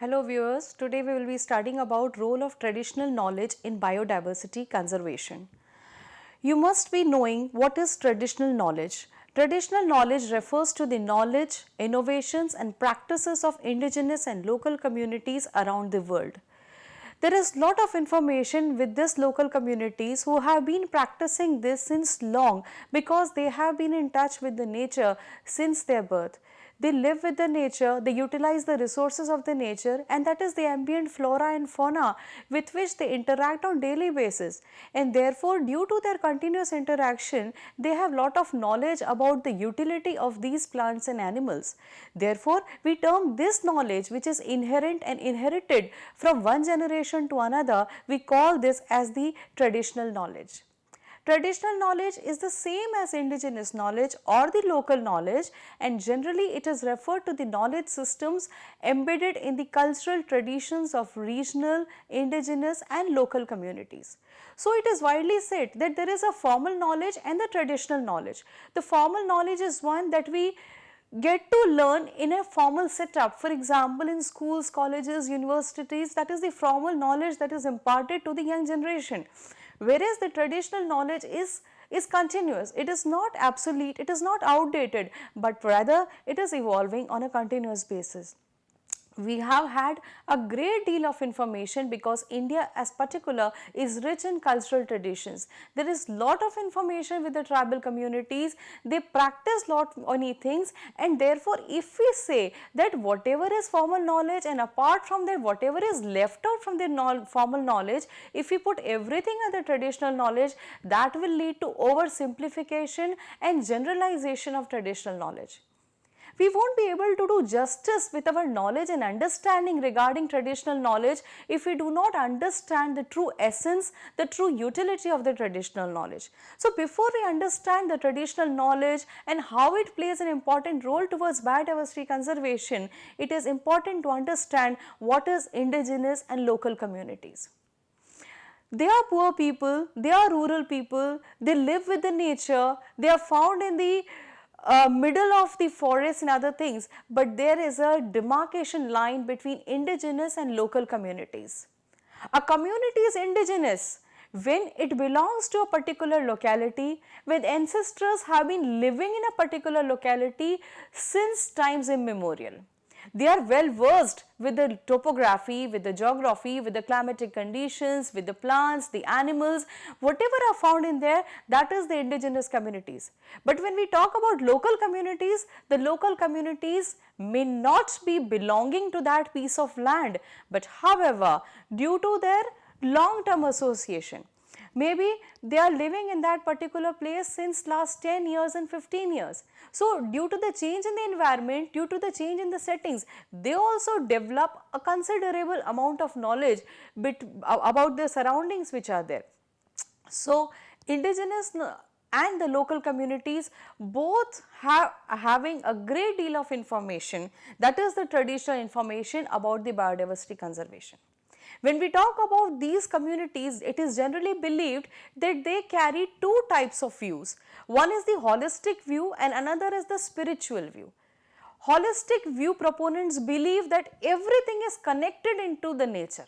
Hello viewers, today we will be studying about role of traditional knowledge in biodiversity conservation. You must be knowing what is traditional knowledge. Traditional knowledge refers to the knowledge, innovations and practices of indigenous and local communities around the world. There is lot of information with these local communities who have been practicing this since long because they have been in touch with the nature since their birth. They live with the nature, they utilize the resources of the nature, and that is the ambient flora and fauna with which they interact on daily basis. And therefore, due to their continuous interaction, they have lot of knowledge about the utility of these plants and animals. Therefore, we term this knowledge which is inherent and inherited from one generation to another, we call this as the traditional knowledge. Traditional knowledge is the same as indigenous knowledge or the local knowledge, and generally it is referred to the knowledge systems embedded in the cultural traditions of regional, indigenous and local communities. So, it is widely said that there is a formal knowledge and the traditional knowledge. The formal knowledge is one that we get to learn in a formal setup. For example, in schools, colleges, universities, that is the formal knowledge that is imparted to the young generation. Whereas the traditional knowledge is continuous, it is not obsolete, it is not outdated, but rather it is evolving on a continuous basis. We have had a great deal of information because India as particular is rich in cultural traditions. There is lot of information with the tribal communities, they practice lot many things, and therefore if we say that whatever is formal knowledge and apart from that whatever is left out from the formal knowledge, if we put everything under traditional knowledge, that will lead to oversimplification and generalization of traditional knowledge. We won't be able to do justice with our knowledge and understanding regarding traditional knowledge if we do not understand the true essence, the true utility of the traditional knowledge. So, before we understand the traditional knowledge and how it plays an important role towards biodiversity conservation, it is important to understand what is indigenous and local communities. They are poor people, they are rural people, they live with the nature, they are found in the middle of the forest and other things, but there is a demarcation line between indigenous and local communities. A community is indigenous when it belongs to a particular locality, when ancestors have been living in a particular locality since times immemorial. They are well versed with the topography, with the geography, with the climatic conditions, with the plants, the animals, whatever are found in there, that is the indigenous communities. But when we talk about local communities, the local communities may not be belonging to that piece of land, but however, due to their long-term association, maybe they are living in that particular place since last 10 years and 15 years. So, due to the change in the environment, due to the change in the settings, they also develop a considerable amount of knowledge about the surroundings which are there. So, indigenous and the local communities both having a great deal of information, that is the traditional information about the biodiversity conservation. When we talk about these communities, it is generally believed that they carry two types of views. One is the holistic view and another is the spiritual view. Holistic view proponents believe that everything is connected into the nature.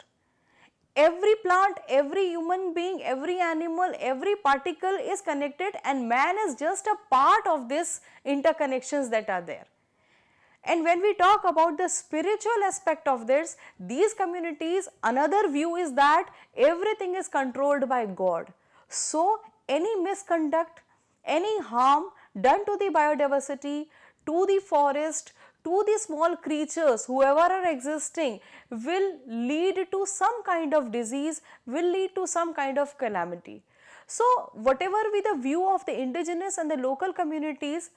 Every plant, every human being, every animal, every particle is connected and man is just a part of these interconnections that are there. And when we talk about the spiritual aspect of this, these communities, another view is that everything is controlled by God. So, any misconduct, any harm done to the biodiversity, to the forest, to the small creatures, whoever are existing, will lead to some kind of disease, will lead to some kind of calamity. So, whatever be the view of the indigenous and the local communities,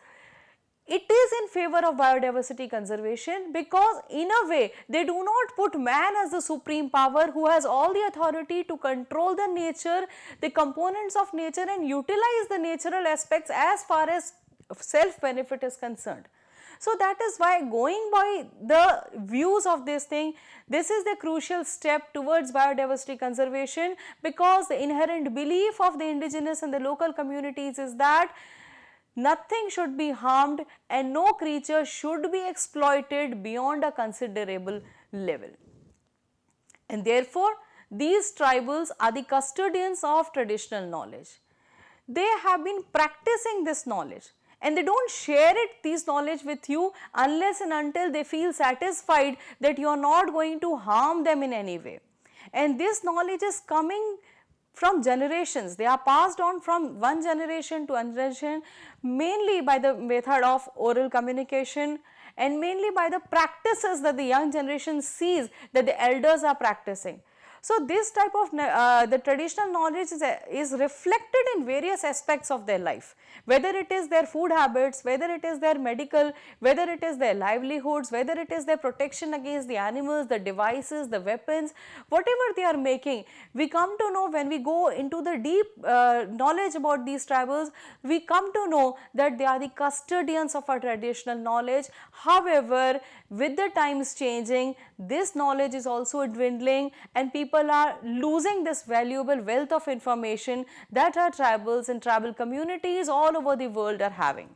it is in favor of biodiversity conservation because in a way they do not put man as the supreme power who has all the authority to control the nature, the components of nature and utilize the natural aspects as far as self benefit is concerned. So, that is why going by the views of this thing, this is the crucial step towards biodiversity conservation because the inherent belief of the indigenous and the local communities is that nothing should be harmed and no creature should be exploited beyond a considerable level. And therefore, these tribals are the custodians of traditional knowledge. They have been practicing this knowledge and they don't share this knowledge with you unless and until they feel satisfied that you are not going to harm them in any way. And this knowledge is coming from generations. They are passed on from one generation to another generation, mainly by the method of oral communication and mainly by the practices that the young generation sees that the elders are practicing. So, this type of the traditional knowledge is reflected in various aspects of their life, whether it is their food habits, whether it is their medical, whether it is their livelihoods, whether it is their protection against the animals, the devices, the weapons, whatever they are making. We come to know when we go into the deep knowledge about these tribals, we come to know that they are the custodians of our traditional knowledge. However, with the times changing, this knowledge is also dwindling and people are losing this valuable wealth of information that our tribals and tribal communities all over the world are having.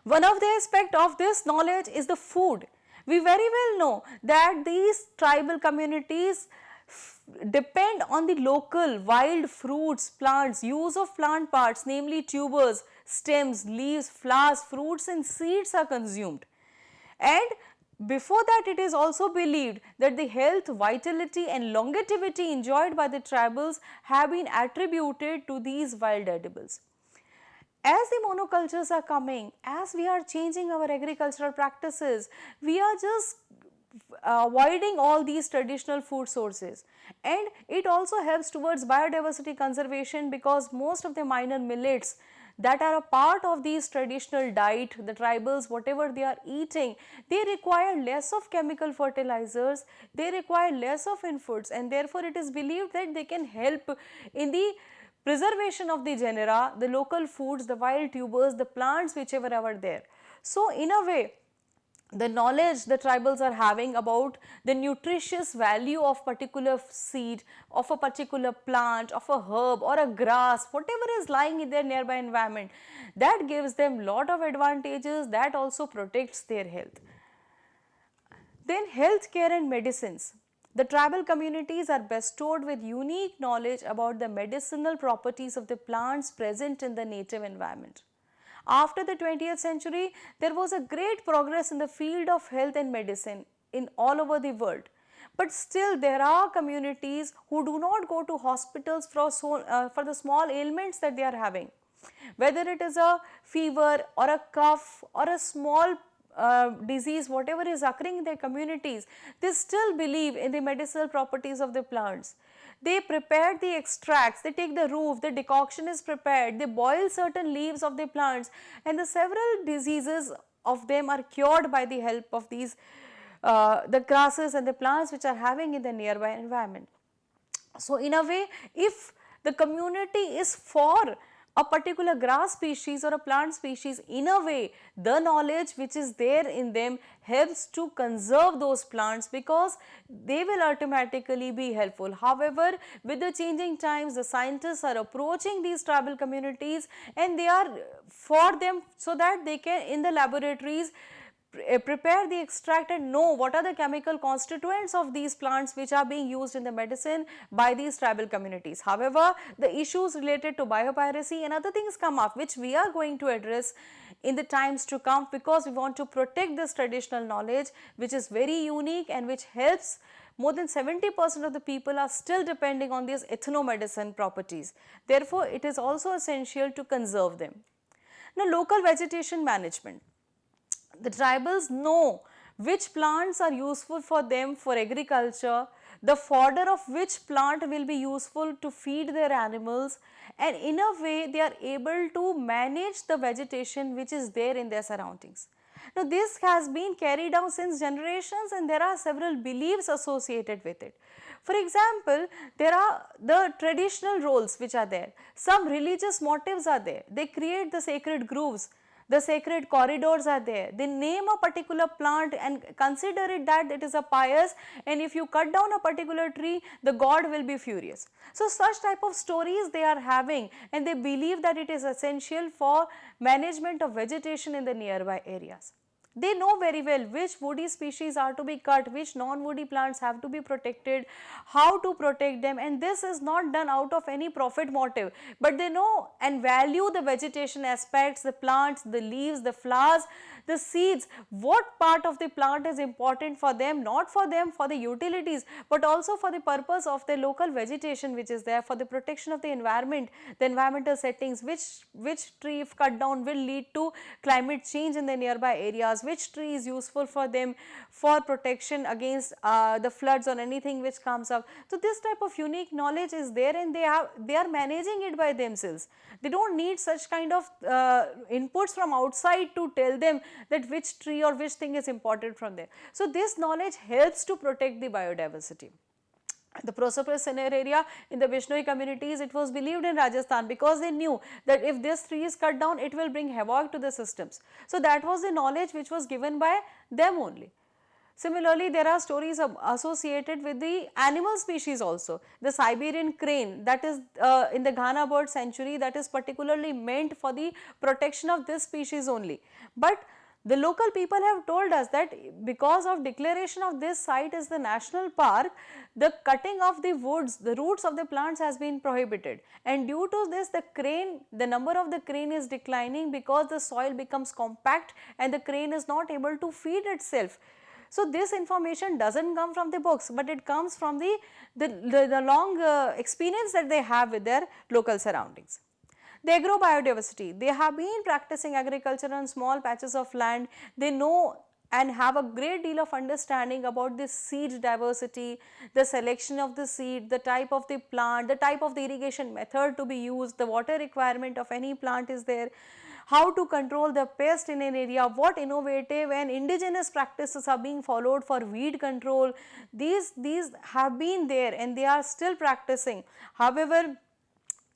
One of the aspects of this knowledge is the food. We very well know that these tribal communities depend on the local wild fruits, plants, use of plant parts, namely tubers, stems, leaves, flowers, fruits and seeds are consumed. And before that, it is also believed that the health, vitality and longevity enjoyed by the tribals have been attributed to these wild edibles. As the monocultures are coming, as we are changing our agricultural practices, we are just avoiding all these traditional food sources, and it also helps towards biodiversity conservation because most of the minor millets that are a part of these traditional diet, the tribals, whatever they are eating, they require less of chemical fertilizers, they require less of inputs, and therefore it is believed that they can help in the preservation of the genera, the local foods, the wild tubers, the plants whichever are there. So, in a way, the knowledge the tribals are having about the nutritious value of particular seed, of a particular plant, of a herb or a grass, whatever is lying in their nearby environment, that gives them lot of advantages, that also protects their health. Then healthcare and medicines. The tribal communities are bestowed with unique knowledge about the medicinal properties of the plants present in the native environment. After the 20th century, there was a great progress in the field of health and medicine in all over the world. But still there are communities who do not go to hospitals for the small ailments that they are having. Whether it is a fever or a cough or a small disease, whatever is occurring in their communities, they still believe in the medicinal properties of the plants. They prepare the extracts, they take the root, the decoction is prepared, they boil certain leaves of the plants and the several diseases of them are cured by the help of these the grasses and the plants which are having in the nearby environment. So, in a way, if the community is for a particular grass species or a plant species, in a way the knowledge which is there in them helps to conserve those plants because they will automatically be helpful. However, with the changing times, the scientists are approaching these tribal communities and they are for them so that they can in the laboratories prepare the extract and know what are the chemical constituents of these plants which are being used in the medicine by these tribal communities. However, the issues related to biopiracy and other things come up which we are going to address in the times to come because we want to protect this traditional knowledge which is very unique and which helps. More than 70% of the people are still depending on these ethnomedicine properties. Therefore, it is also essential to conserve them. Now, local vegetation management. The tribals know which plants are useful for them for agriculture, the fodder of which plant will be useful to feed their animals, and in a way they are able to manage the vegetation which is there in their surroundings. Now, this has been carried out since generations and there are several beliefs associated with it. For example, there are the traditional roles which are there, some religious motives are there, they create the sacred groves. The sacred corridors are there. They name a particular plant and consider it that it is a pious, and if you cut down a particular tree, the god will be furious. So, such type of stories they are having and they believe that it is essential for management of vegetation in the nearby areas. They know very well which woody species are to be cut, which non-woody plants have to be protected, how to protect them, and this is not done out of any profit motive, but they know and value the vegetation aspects, the plants, the leaves, the flowers, the seeds, what part of the plant is important for them, not for them for the utilities, but also for the purpose of the local vegetation which is there, for the protection of the environment, the environmental settings, which tree if cut down will lead to climate change in the nearby areas, which tree is useful for them for protection against the floods or anything which comes up. So this type of unique knowledge is there, and they are managing it by themselves. They do not need such kind of inputs from outside to tell them that which tree or which thing is important from there. So this knowledge helps to protect the biodiversity. The Prosopis area in the Bishnoi communities, it was believed in Rajasthan because they knew that if this tree is cut down, it will bring havoc to the systems. So that was the knowledge which was given by them only. Similarly, there are stories associated with the animal species also. The Siberian crane, that is in the Ghana bird sanctuary, that is particularly meant for the protection of this species only. But the local people have told us that because of declaration of this site as the national park, the cutting of the woods, the roots of the plants has been prohibited, and due to this the number of the crane is declining because the soil becomes compact and the crane is not able to feed itself. So this information does not come from the books, but it comes from the long experience that they have with their local surroundings. The agrobiodiversity, they have been practicing agriculture on small patches of land. They know and have a great deal of understanding about the seed diversity, the selection of the seed, the type of the plant, the type of the irrigation method to be used, the water requirement of any plant is there, how to control the pest in an area, what innovative and indigenous practices are being followed for weed control. These have been there and they are still practicing. However,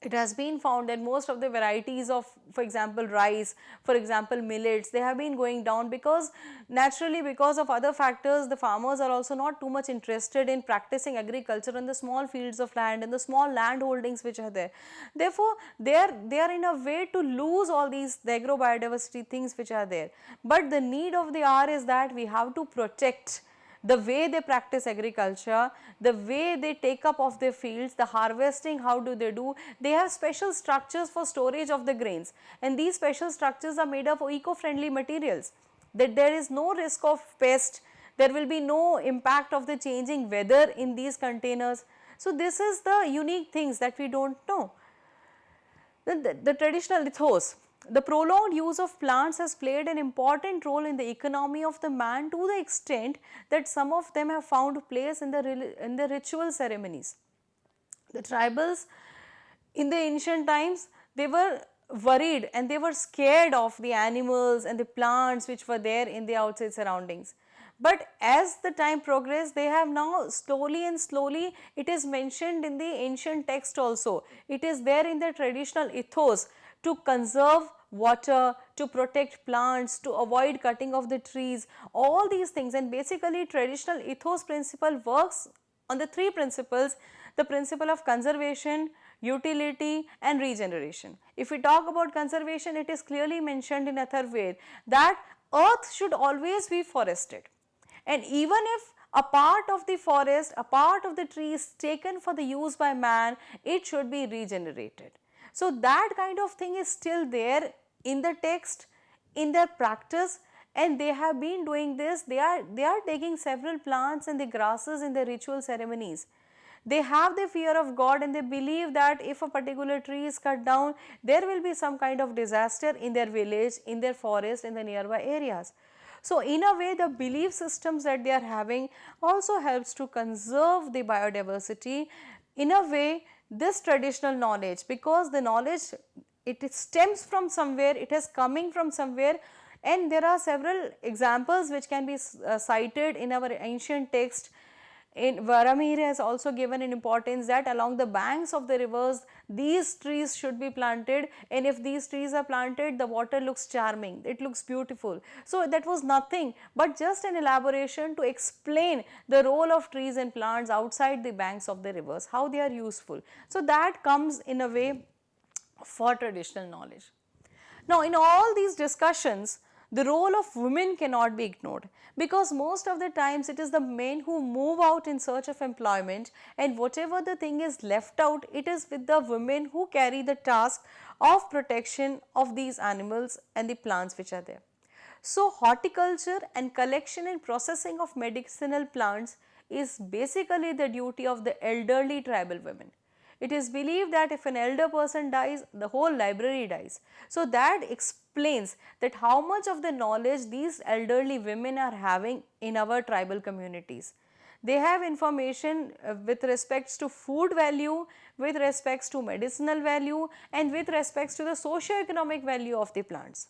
it has been found that most of the varieties of, for example, rice, for example, millets, they have been going down because naturally because of other factors, the farmers are also not too much interested in practicing agriculture on the small fields of land and the small land holdings which are there. Therefore, they are in a way to lose all these the agrobiodiversity things which are there. But the need of the hour is that we have to protect the way they practice agriculture, the way they take up of their fields, the harvesting, how do they do. They have special structures for storage of the grains, and these special structures are made of eco-friendly materials, that there is no risk of pest, there will be no impact of the changing weather in these containers. So this is the unique things that we do not know. The traditional ethos. The prolonged use of plants has played an important role in the economy of the man to the extent that some of them have found place in the ritual ceremonies. The tribals in the ancient times, they were worried and they were scared of the animals and the plants which were there in the outside surroundings. But as the time progressed, they have now slowly and slowly, it is mentioned in the ancient text also, it is there in the traditional ethos to conserve water, to protect plants, to avoid cutting of the trees, all these things. And basically traditional ethos principle works on the three principles, the principle of conservation, utility and regeneration. If we talk about conservation, it is clearly mentioned in Atharvaved that earth should always be forested, and even if a part of the forest, a part of the tree is taken for the use by man, it should be regenerated. So that kind of thing is still there in the text, in their practice, and they have been doing this. They are taking several plants and the grasses in the ritual ceremonies. They have the fear of God and they believe that if a particular tree is cut down, there will be some kind of disaster in their village, in their forest, in the nearby areas. So in a way, the belief systems that they are having also helps to conserve the biodiversity. In a way, this traditional knowledge, because the knowledge, it stems from somewhere, it is coming from somewhere, and there are several examples which can be cited in our ancient text. In Varamir has also given an importance that along the banks of the rivers, these trees should be planted, and if these trees are planted, the water looks charming, it looks beautiful. So that was nothing but just an elaboration to explain the role of trees and plants outside the banks of the rivers, how they are useful. So that comes in a way for traditional knowledge. Now in all these discussions, The role of women cannot be ignored, because most of the times it is the men who move out in search of employment, and whatever the thing is left out, it is with the women who carry the task of protection of these animals and the plants which are there. So, horticulture and collection and processing of medicinal plants is basically the duty of the elderly tribal women. It is believed that if an elder person dies, the whole library dies. So, that explains that how much of the knowledge these elderly women are having in our tribal communities. They have information with respects to food value, with respects to medicinal value, and with respects to the socio-economic value of the plants.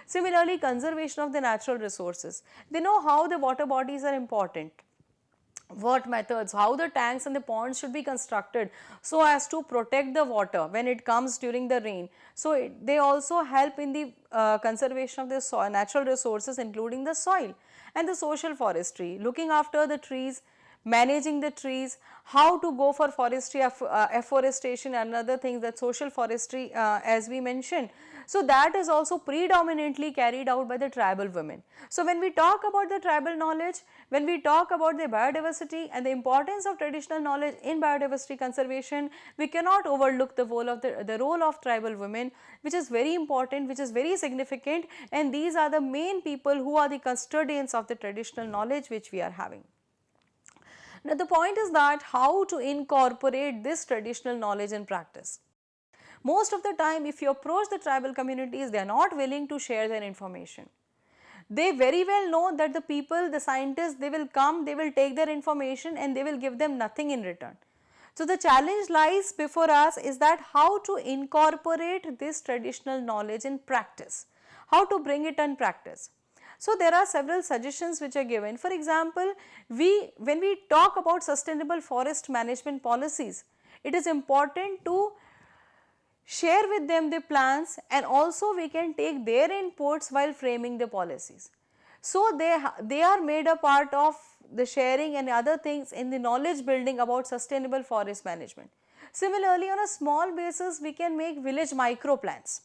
Similarly, conservation of the natural resources. They know how the water bodies are important, what methods, how the tanks and the ponds should be constructed so as to protect the water when it comes during the rain. So, they also help in the conservation of the soil, natural resources, including the soil. And the social forestry, looking after the trees, managing the trees, how to go for forestry, afforestation and other things, that social forestry as we mentioned. So, that is also predominantly carried out by the tribal women. So, when we talk about the tribal knowledge, when we talk about the biodiversity and the importance of traditional knowledge in biodiversity conservation, we cannot overlook the role of tribal women, which is very important, which is very significant, and these are the main people who are the custodians of the traditional knowledge which we are having. Now, the point is that how to incorporate this traditional knowledge in practice. Most of the time, if you approach the tribal communities, they are not willing to share their information. They very well know that the people, the scientists, they will come, they will take their information and they will give them nothing in return. So, the challenge lies before us is that how to incorporate this traditional knowledge in practice, how to bring it in practice. So, there are several suggestions which are given. For example, when we talk about sustainable forest management policies, it is important to share with them the plans, and also we can take their inputs while framing the policies. So, they are made a part of the sharing and other things in the knowledge building about sustainable forest management. Similarly, on a small basis, we can make village micro plans.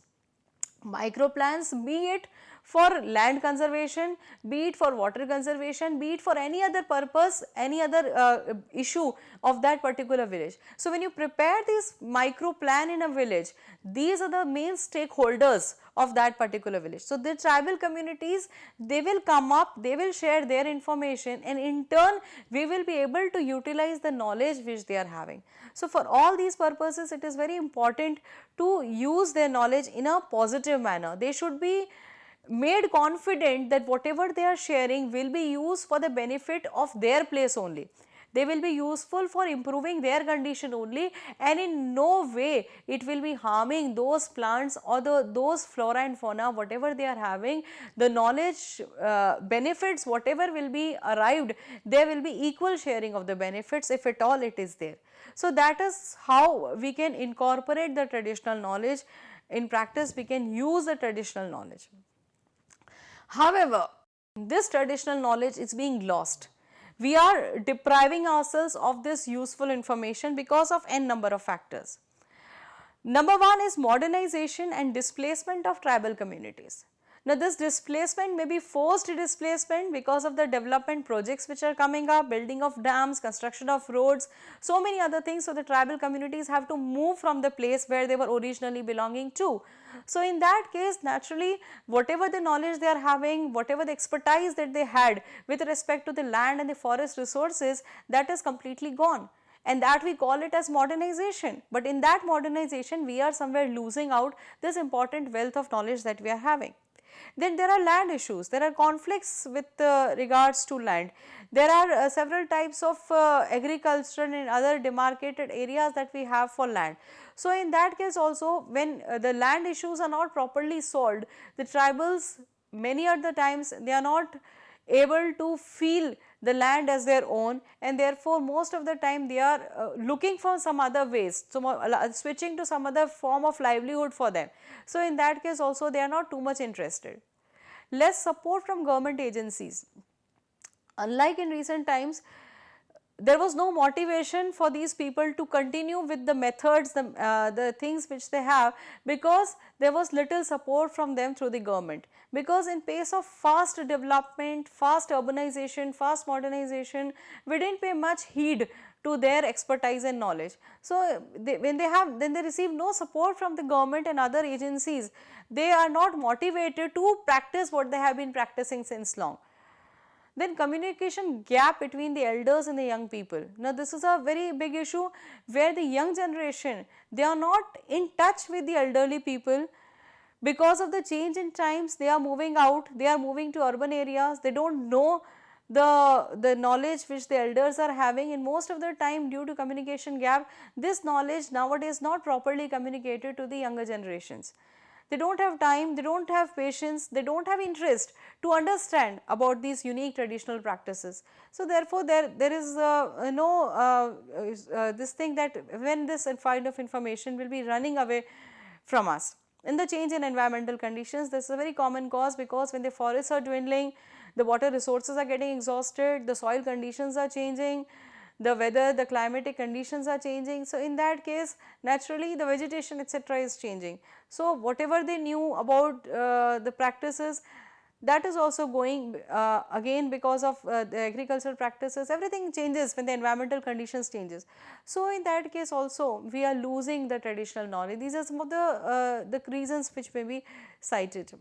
Micro plans, be it for land conservation, be it for water conservation, be it for any other purpose, any other issue of that particular village. So, when you prepare this micro plan in a village, these are the main stakeholders of that particular village. So, the tribal communities, they will come up, they will share their information, and in turn we will be able to utilize the knowledge which they are having. So, for all these purposes, it is very important to use their knowledge in a positive manner. They should be made confident that whatever they are sharing will be used for the benefit of their place only. They will be useful for improving their condition only, and in no way it will be harming those plants or those flora and fauna, whatever they are having. The knowledge benefits, whatever will be arrived, there will be equal sharing of the benefits, if at all it is there. So, that is how we can incorporate the traditional knowledge in practice. We can use the traditional knowledge. However, this traditional knowledge is being lost. We are depriving ourselves of this useful information because of n number of factors. Number one is modernization and displacement of tribal communities. Now, this displacement may be forced displacement because of the development projects which are coming up, building of dams, construction of roads, so many other things. So, the tribal communities have to move from the place where they were originally belonging to. So, in that case, naturally, whatever the knowledge they are having, whatever the expertise that they had with respect to the land and the forest resources, that is completely gone, and that we call it as modernization. But in that modernization, we are somewhere losing out this important wealth of knowledge that we are having. Then there are land issues, there are conflicts with regards to land. There are several types of agriculture and other demarcated areas that we have for land. So, in that case also, when the land issues are not properly solved, the tribals many of the times they are not able to feel the land as their own, and therefore, most of the time they are looking for some other ways, so switching to some other form of livelihood for them. So, in that case also they are not too much interested. Less support from government agencies. Unlike in recent times, there was no motivation for these people to continue with the methods, the things which they have, because there was little support from them through the government. Because in pace of fast development, fast urbanization, fast modernization, we did not pay much heed to their expertise and knowledge. So, when they receive no support from the government and other agencies, they are not motivated to practice what they have been practicing since long. Then communication gap between the elders and the young people. Now, this is a very big issue where the young generation, they are not in touch with the elderly people. Because of the change in times, they are moving out, they are moving to urban areas, they do not know the knowledge which the elders are having, and most of the time due to communication gap, this knowledge nowadays not properly communicated to the younger generations. They do not have time, they do not have patience, they do not have interest to understand about these unique traditional practices. So, therefore, there is this thing that when this kind of information will be running away from us. In the change in environmental conditions, this is a very common cause, because when the forests are dwindling, the water resources are getting exhausted, the soil conditions are changing, the weather, the climatic conditions are changing. So, in that case, naturally the vegetation etc. is changing. So, whatever they knew about the practices, that is also going again because of the agricultural practices, everything changes when the environmental conditions changes. So, in that case also we are losing the traditional knowledge. These are some of the reasons which may be cited.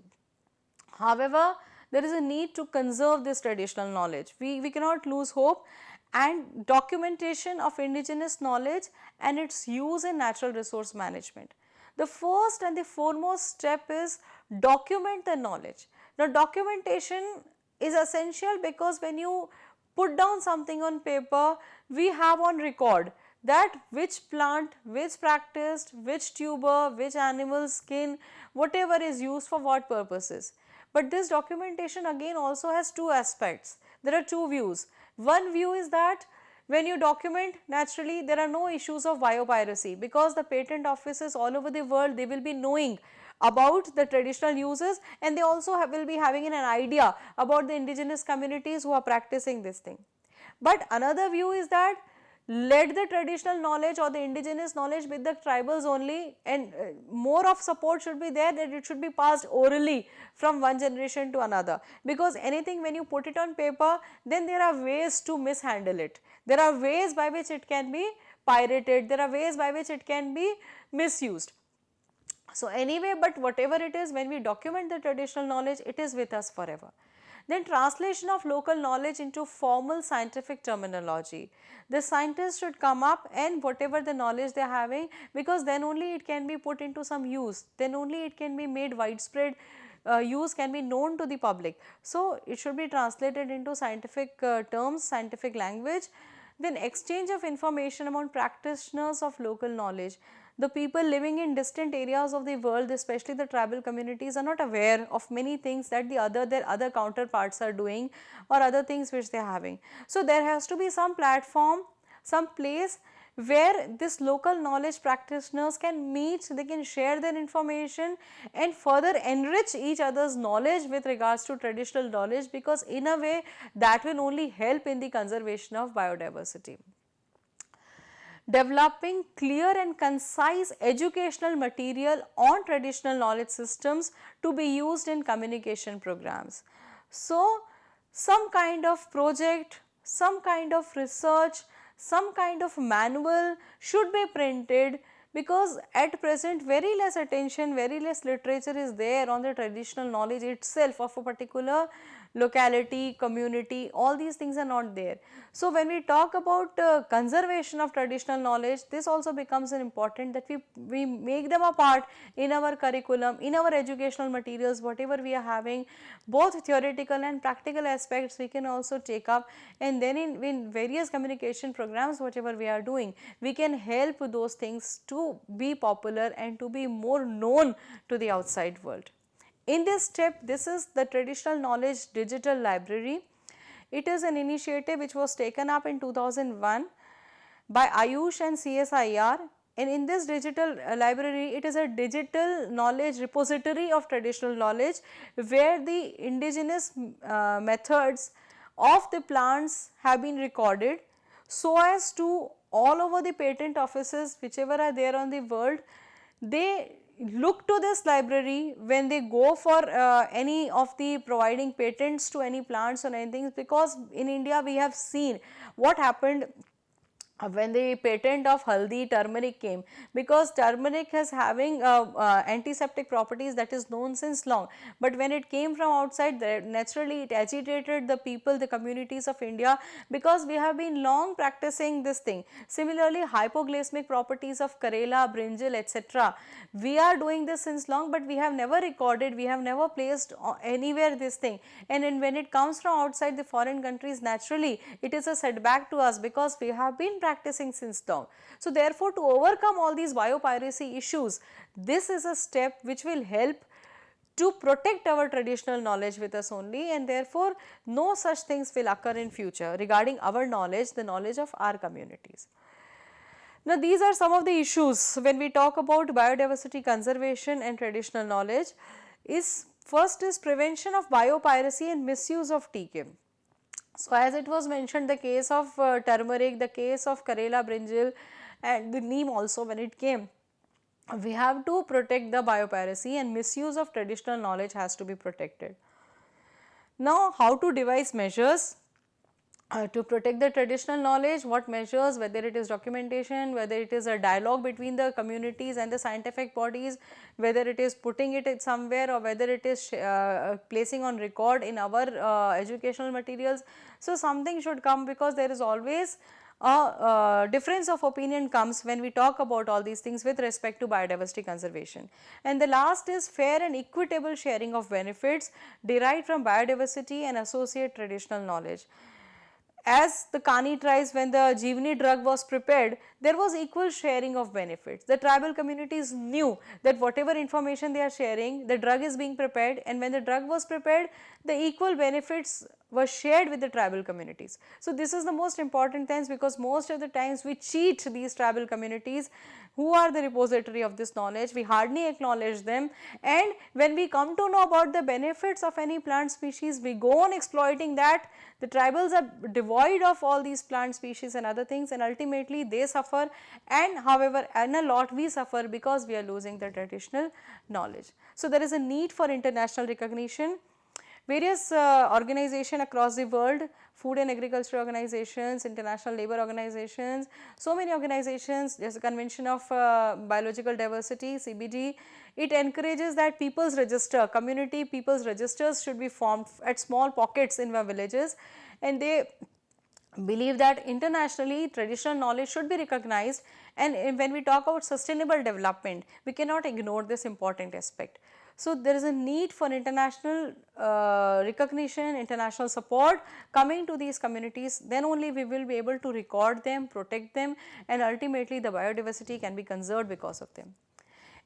However, there is a need to conserve this traditional knowledge. We cannot lose hope, and documentation of indigenous knowledge and its use in natural resource management. The first and the foremost step is document the knowledge. Now, documentation is essential because when you put down something on paper, we have on record that which plant, which practice, which tuber, which animal skin, whatever is used for what purposes. But this documentation again also has two aspects. There are two views. One view is that when you document, naturally there are no issues of biopiracy, because the patent offices all over the world, they will be knowing about the traditional uses, and they also will be having an idea about the indigenous communities who are practicing this thing. But another view is that let the traditional knowledge or the indigenous knowledge with the tribals only, and more of support should be there, that it should be passed orally from one generation to another, because anything when you put it on paper, then there are ways to mishandle it, there are ways by which it can be pirated, there are ways by which it can be misused. So, anyway, but whatever it is, when we document the traditional knowledge, it is with us forever. Then translation of local knowledge into formal scientific terminology. The scientists should come up and whatever the knowledge they are having, because then only it can be put into some use, then only it can be made widespread use, can be known to the public. So, it should be translated into scientific terms, scientific language. Then exchange of information among practitioners of local knowledge. The people living in distant areas of the world, especially the tribal communities, are not aware of many things that their other counterparts are doing, or other things which they are having. So, there has to be some platform, some place where this local knowledge practitioners can meet, they can share their information and further enrich each other's knowledge with regards to traditional knowledge, because in a way that will only help in the conservation of biodiversity. Developing clear and concise educational material on traditional knowledge systems to be used in communication programs. So, some kind of project, some kind of research, some kind of manual should be printed, because at present very less attention, very less literature is there on the traditional knowledge itself of a particular locality, community, all these things are not there. So, when we talk about conservation of traditional knowledge, this also becomes an important, that we make them a part in our curriculum, in our educational materials, whatever we are having, both theoretical and practical aspects we can also take up, and then in various communication programs whatever we are doing, we can help those things to be popular and to be more known to the outside world. In this step, this is the Traditional Knowledge Digital Library. It is an initiative which was taken up in 2001 by Ayush and CSIR, and in this digital library, it is a digital knowledge repository of traditional knowledge, where the indigenous methods of the plants have been recorded. so as to all over the patent offices whichever are there on the world, they look to this library when they go for any of the providing patents to any plants or anything, because in India we have seen what happened when the patent of haldi turmeric came, because turmeric has having antiseptic properties that is known since long, but when it came from outside, naturally it agitated the people, the communities of India, because we have been long practicing this thing. Similarly, hypoglycemic properties of karela, brinjal, etc., we are doing this since long, but we have never recorded, we have never placed anywhere this thing, and when it comes from outside the foreign countries, naturally it is a setback to us because we have been practicing since long. So therefore, to overcome all these biopiracy issues, this is a step which will help to protect our traditional knowledge with us only, and therefore no such things will occur in future regarding our knowledge, the knowledge of our communities. Now, these are some of the issues when we talk about biodiversity conservation and traditional knowledge. Is first is prevention of biopiracy and misuse of TK. So, as it was mentioned, the case of turmeric, the case of karela, brinjal and the neem also when it came, we have to protect the biopiracy and misuse of traditional knowledge has to be protected. Now, how to devise measures to protect the traditional knowledge, what measures, whether it is documentation, whether it is a dialogue between the communities and the scientific bodies, whether it is putting it somewhere or whether it is placing on record in our educational materials. So, something should come, because there is always a difference of opinion comes when we talk about all these things with respect to biodiversity conservation. And the last is fair and equitable sharing of benefits derived from biodiversity and associate traditional knowledge. As the Kani tribes, when the Jeevani drug was prepared, there was equal sharing of benefits. The tribal communities knew that whatever information they are sharing, the drug is being prepared, and when the drug was prepared, the equal benefits were shared with the tribal communities. So, this is the most important thing, because most of the times we cheat these tribal communities who are the repository of this knowledge, we hardly acknowledge them, and when we come to know about the benefits of any plant species, we go on exploiting that. The tribals are devoid of all these plant species and other things, and ultimately they suffer, and however in a lot we suffer because we are losing the traditional knowledge. So, there is a need for international recognition. Various organizations across the world, food and agriculture organizations, international labor organizations, so many organizations, there is a convention of biological diversity, CBD, it encourages that people's register, community people's registers should be formed at small pockets in our villages, and they believe that internationally traditional knowledge should be recognized, and when we talk about sustainable development, we cannot ignore this important aspect. So, there is a need for international recognition, international support coming to these communities, then only we will be able to record them, protect them, and ultimately the biodiversity can be conserved because of them.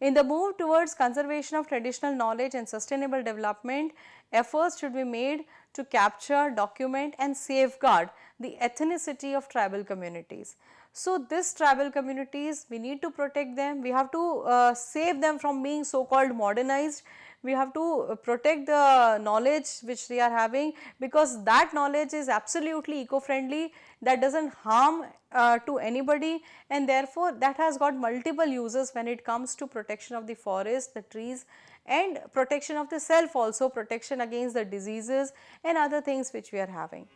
In the move towards conservation of traditional knowledge and sustainable development, efforts should be made to capture, document and safeguard the ethnicity of tribal communities. So, this tribal communities, we need to protect them, we have to save them from being so called modernized, we have to protect the knowledge which they are having, because that knowledge is absolutely eco-friendly, that does not harm to anybody, and therefore, that has got multiple uses when it comes to protection of the forest, the trees, and protection of the self also, protection against the diseases and other things which we are having.